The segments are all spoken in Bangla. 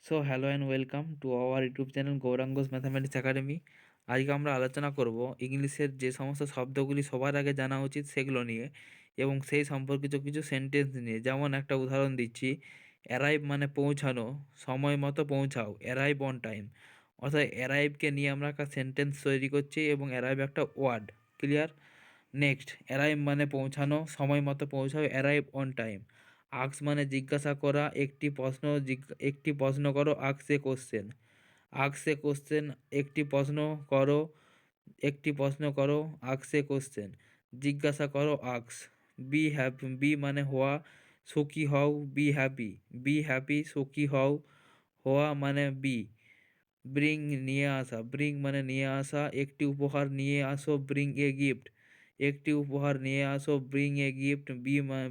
So hello and welcome to our YouTube channel Gaurang's mathematics academy. আজকে আমরা আলোচনা করব ইংলিশের যে সমস্ত শব্দগুলি সবার আগে জানা উচিত সেগুলো নিয়ে এবং সেই সম্পর্কিত কিছু সেন্টেন্স নিয়ে। যেমন একটা উদাহরণ দিচ্ছি, অ্যারাইভ মানে পৌঁছানো, সময় মতো পৌঁছাও, অ্যারাইভ অন টাইম। অর্থাৎ অ্যারাইভকে নিয়ে আমরা একটা সেন্টেন্স তৈরি করছি এবং অ্যারাইভ একটা ওয়ার্ড। ক্লিয়ার? নেক্সট, অ্যারাইভ মানে পৌঁছানো, সময় মতো পৌঁছাও, অ্যারাইভ অন টাইম। আক্স মানে জিজ্ঞাসা করা, একটি প্রশ্ন করো, আক্স এ কোশ্চেন। আক্স এ কোশ্চেন, একটি প্রশ্ন করো, আক্স এ কোশ্চেন। জিজ্ঞাসা করো, আক্স। বি মানে হওয়া, সুখী হও, বি হ্যাপি, সুখী হও, হওয়া মানে বি। ব্রিং নিয়ে আসা, ব্রিং মানে নিয়ে আসা, একটি উপহার নিয়ে আসো, ব্রিং এ গিফট। একটি উপহার নিয়ে আসো, ব্রিং এ গিফট।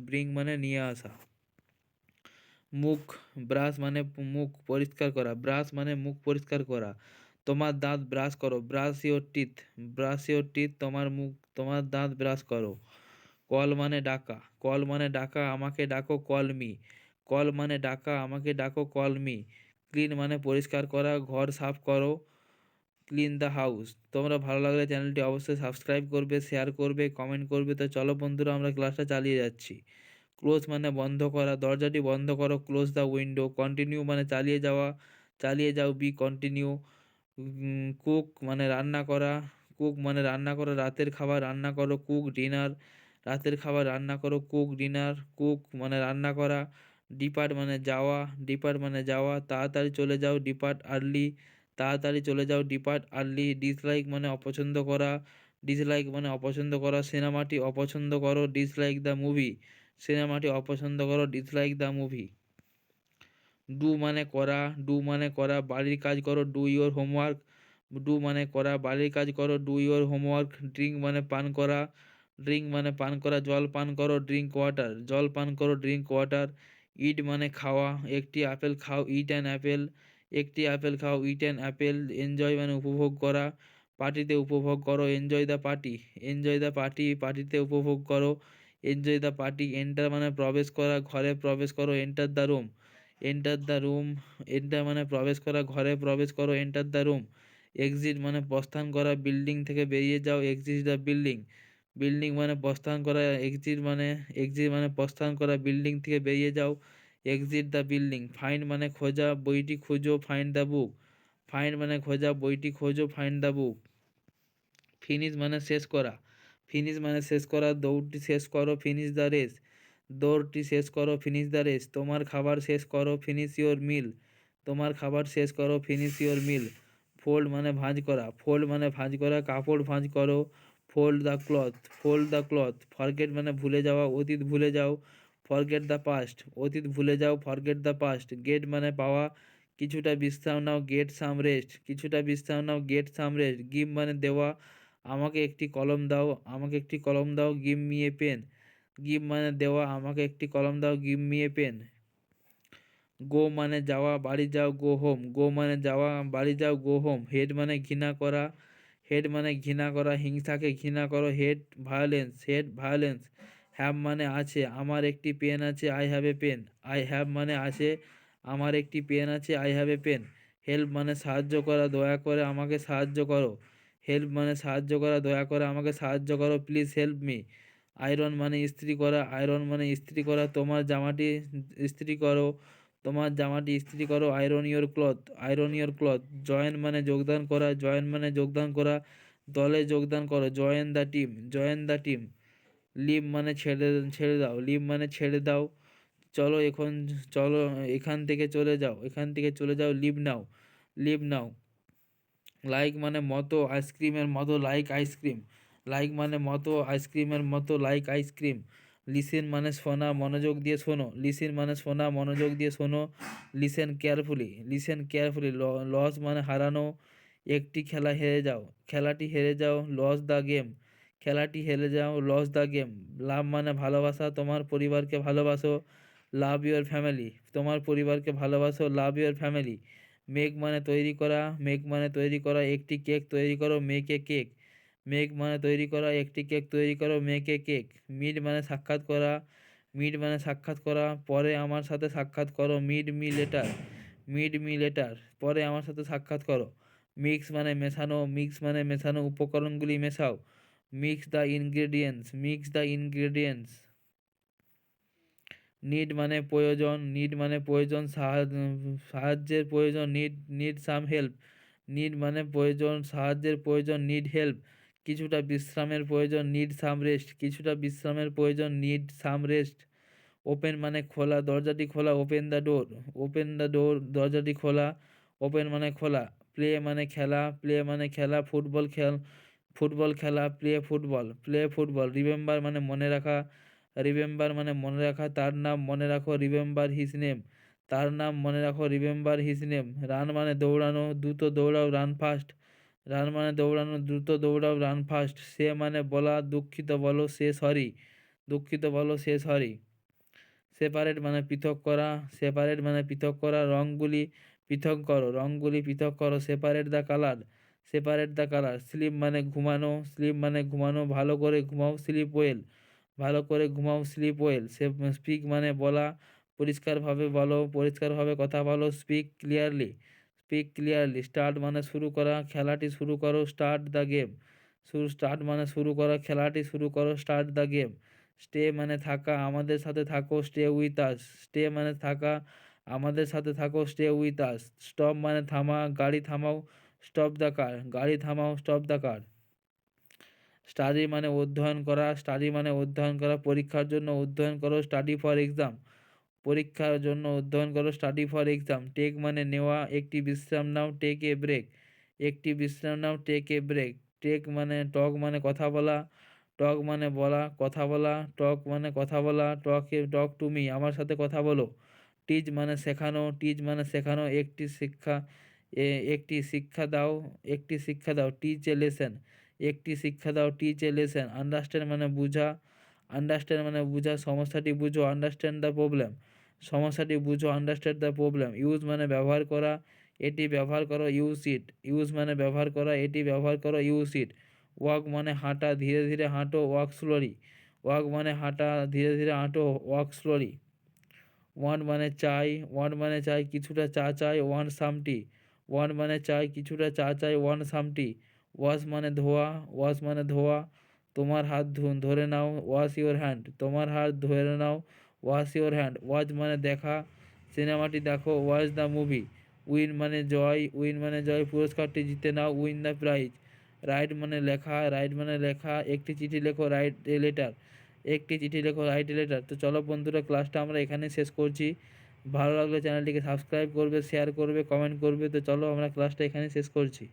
ব্রিং মানে নিয়ে আসা। মুখ, ব্রাশ মানে মুখ পরিষ্কার করা, ব্রাশ মানে মুখ পরিষ্কার করা। তোমার দাঁত ব্রাশ করো, ব্রাশ ইওর টিথ, তোমার দাঁত ব্রাশ করো। কল মানে ডাকা, আমাকে ডাকো, কল মি। ক্লিন মানে পরিষ্কার করা, ঘর সাফ করো, ক্লিন দ্য হাউস। তোমরা ভালো লাগলে চ্যানেলটি অবশ্যই সাবস্ক্রাইব করবে, শেয়ার করবে, কমেন্ট করবে। তো চলো বন্ধুরা, আমরা ক্লাসটা চালিয়ে যাচ্ছি। ক্লোজ মানে বন্ধ করা, দরজাটি বন্ধ করো, ক্লোজ দ্য উইন্ডো। কন্টিনিউ মানে চালিয়ে যাওয়া, চালিয়ে যাও, বি কন্টিনিউ। কুক মানে রান্না করা, রাতের খাবার রান্না করো, কুক ডিনার। রাতের খাবার রান্না করো, কুক ডিনার। কুক মানে রান্না করা। ডিপার্ট মানে যাওয়া, তাড়াতাড়ি চলে যাও, ডিপার্ট আর্লি। ডিসলাইক মানে অপছন্দ করা, সিনেমাটি অপছন্দ করো, ডিসলাইক দ্য মুভি। ডু মানে করা, বাড়ির কাজ করো, do your homework. Do your homework. Drink মানে পান করা, জল পান করো, ড্রিঙ্ক ওয়াটার। ইট মানে খাওয়া, একটি আপেল খাও, ইট অ্যান অ্যাপেল। এনজয় মানে উপভোগ করা, পার্টিতে উপভোগ করো, পার্টিতে উপভোগ করো, এনজয় দ্য পার্টি। এন্টার মানে প্রবেশ করা, ঘরে প্রবেশ করো, enter the room. Enter the room, enter মানে প্রবেশ করা, ঘরে প্রবেশ করো, এন্টার দ্য রুম। এক্সিট মানে প্রস্থান করা, বিল্ডিং থেকে বেরিয়ে যাও, এক্সিট দ্য বিল্ডিং। বিল্ডিং মানে প্রস্থান করা, এক্সিট মানে প্রস্থান করা, বিল্ডিং থেকে বেরিয়ে যাও, এক্সিট দ্য বিল্ডিং। ফাইন্ড মানে খোঁজা, বইটি খুঁজো, ফাইন্ড দ্য বুক। ফিনিশ মানে শেষ করা, দৌড়টি শেষ করো, ফিনিশ দ্য রেস। তোমার খাবার শেষ করো, ফিনিশ ইওর মিল। ফোল্ড মানে ভাঁজ করা, কাপড় ভাঁজ করো, ফোল্ড দ্য ক্লথ। ফরগেট মানে ভুলে যাওয়া, অতীত ভুলে যাও, ফরগেট দ্য পাস্ট। গেট মানে পাওয়া, কিছুটা বিশ্রাম নাও, গেট সাম রেস্ট। গিভ মানে দেওয়া, আমাকে একটি কলম দাও, give me a pen. Give মানে দেওয়া, আমাকে একটি কলম দাও, give me a pen. Go মানে যাওয়া, বাড়ি যাও, গো হোম। হেড মানে ঘৃণা করা, হিংসাকে ঘৃণা করো, ভায়োলেন্স। হ্যাভ মানে আছে, আমার একটি পেন আছে, I have a pen. I have মানে আছে, আমার একটি পেন আছে, I have a pen. Help মানে সাহায্য করা, দয়া করে আমাকে সাহায্য করো। সাহায্য করো, প্লিজ হেল্প মি। আয়রন মানে ইস্ত্রি করা, ইস্ত্রি করো, আয়রন ইওর ক্লথ। জয়েন মানে যোগদান করা, দলে যোগদান করো, জয়েন দ্য টিম। লিভ মানে ছেড়ে দাও। চলো এখন চলো এখান থেকে চলে যাও, লিভ নাও। লাইক মানে মতো, আইসক্রিমের মতো, লাইক আইসক্রিম। লিসেন মানে শোনা, মনোযোগ দিয়ে শোনো, লিসেন কেয়ারফুলি। লস মানে হারানো, খেলাটি হেরে যাও, লস দ্য গেম। লাভ মানে ভালোবাসা, তোমার পরিবারকে ভালোবাসো, লাভ ইউর ফ্যামিলি। তৈরি করা, একটি কেক তৈরি করো, মেক এ কেক। মিট মানে সাক্ষাৎ করা, পরে আমার সাথে সাক্ষাৎ করো, meet me later. Meet me later, পরে আমার সাথে সাক্ষাৎ করো। মিক্স মানে মেশানো, মিক্স মানে মেশানো, উপকরণগুলি মেশাও। Mix the ingredients, mix the ingredients. Need মানে প্রয়োজন, নিড মানে প্রয়োজন, সাহায্যের প্রয়োজন, নিড সাম হেল্প। নিড মানে প্রয়োজন, সাহায্যের প্রয়োজন, নিড হেল্প। কিছুটা বিশ্রামের প্রয়োজন, নিড সাম রেস্ট, কিছুটা বিশ্রামের প্রয়োজন, নিড সাম রেস্ট। ওপেন মানে খোলা, দরজাটি খোলা, open the door, open the door, দরজাটি খোলা, ওপেন মানে খোলা। প্লে মানে খেলা, প্লে মানে খেলা, ফুটবল খেলা, play football, play football. Remember মানে মনে রাখা, রিমেম্বার মানে মনে রাখা, তার নাম মনে রাখো, রিমেম্বার হিজ নেম, তার নাম মনে রাখো, রিমেম্বার হিজ নেম। রান মানে দৌড়ানো, দ্রুত দৌড়াও, রান ফাস্ট, রান মানে দৌড়ানো, দ্রুত দৌড়াও, রান ফাস্ট। সে মানে বলা, দুঃখিত বলো, সে সরি, দুঃখিত বলো, সে সরি। সেপারেট মানে পৃথক করা, সেপারেট মানে পৃথক করা। রঙগুলি পৃথক করো, রঙগুলি পৃথক করো। Separate the colour, separate the colour. Sleep মানে ঘুমানো, স্লিপ মানে ঘুমানো, ভালো করে ঘুমাও, স্লিপ ওয়েল, ভালো করে ঘুমাও, স্লিপ ওয়েল। স্পিক মানে বলা, পরিষ্কারভাবে বলো, পরিষ্কারভাবে কথা বলো, speak clearly, speak clearly. Start মানে শুরু করা, খেলাটি শুরু করো, স্টার্ট দ্য গেম, স্টার্ট মানে শুরু করা, খেলাটি শুরু করো, স্টার্ট দ্য গেম। স্টে মানে থাকা, আমাদের সাথে থাকো, স্টে উইথ আস, স্টে মানে থাকা, আমাদের সাথে থাকো, স্টে উইথ আস। স্টপ মানে থামা, গাড়ি থামাও, স্টপ দ্য কার, গাড়ি থামাও, স্টপ দ্য কার। স্টাডি মানে অধ্যয়ন করা, স্টাডি মানে অধ্যয়ন করা, পরীক্ষার জন্য অধ্যয়ন করো, স্টাডি ফর এক্সাম, পরীক্ষার জন্য অধ্যয়ন করো, স্টাডি ফর এক্সাম। টেক মানে নেওয়া, একটি বিশ্রাম নাও, টেক এ ব্রেক, একটি বিশ্রাম নাও, টেক এ ব্রেক। টেক মানে টক মানে কথা বলা, টক মানে বলা, কথা বলা, টক মানে কথা বলা, টক টু মি, আমার সাথে কথা বলো। টিচ মানে শেখানো, টিচ মানে শেখানো, একটি শিক্ষা দাও, একটি শিক্ষা দাও, টিচ এ লেসেন, একটি শিক্ষা দাও, টিচ এ লেসেন। আন্ডারস্ট্যান্ড মানে বুঝা, আন্ডারস্ট্যান্ড মানে বুঝা, সমস্যাটি বুঝো, আন্ডারস্ট্যান্ড দ্য প্রবলেম, সমস্যাটি বুঝো, আন্ডারস্ট্যান্ড দ্য প্রবলেম। ইউজ মানে ব্যবহার করা, এটি ব্যবহার করো, ইউজ ইট, ইউজ মানে ব্যবহার করা, এটি ব্যবহার করো, ইউজ ইট। ওয়াক মানে হাঁটা, ধীরে ধীরে হাঁটো, ওয়াক স্লোলি, ওয়াক মানে হাঁটা, ধীরে ধীরে হাঁটো, ওয়াক স্লোলি। ওয়ান্ট মানে চাই, ওয়ান্ট মানে চাই, কিছুটা চা চাই, ওয়ান্ট সাম টি, ওয়ান্ট মানে চাই, কিছুটা চা চাই, ওয়ান্ট সাম টি। ওয়াশ মানে ধোয়া, ওয়াশ মানে ধোয়া, তোমার হাত ধরে নাও, ওয়াশ ইওর হ্যান্ড, তোমার হাত ধরে নাও, ওয়াশ ইওর হ্যান্ড। ওয়াচ মানে দেখা, সিনেমাটি দেখো, ওয়াচ দ্য মুভি। উইন মানে জয়, উইন মানে জয়, পুরস্কারটি জিতে নাও, উইন দ্য প্রাইজ। রাইট মানে লেখা, রাইট মানে লেখা, একটি চিঠি লেখো, রাইট এ লেটার, একটি চিঠি লেখো, রাইট এ লেটার। তো চলো বন্ধুরা, ক্লাসটা আমরা এখানেই শেষ করছি। ভালো লাগলে চ্যানেলটিকে সাবস্ক্রাইব করবে, শেয়ার করবে, কমেন্ট করবে। তো চলো আমরা ক্লাসটা এখানেই শেষ করছি।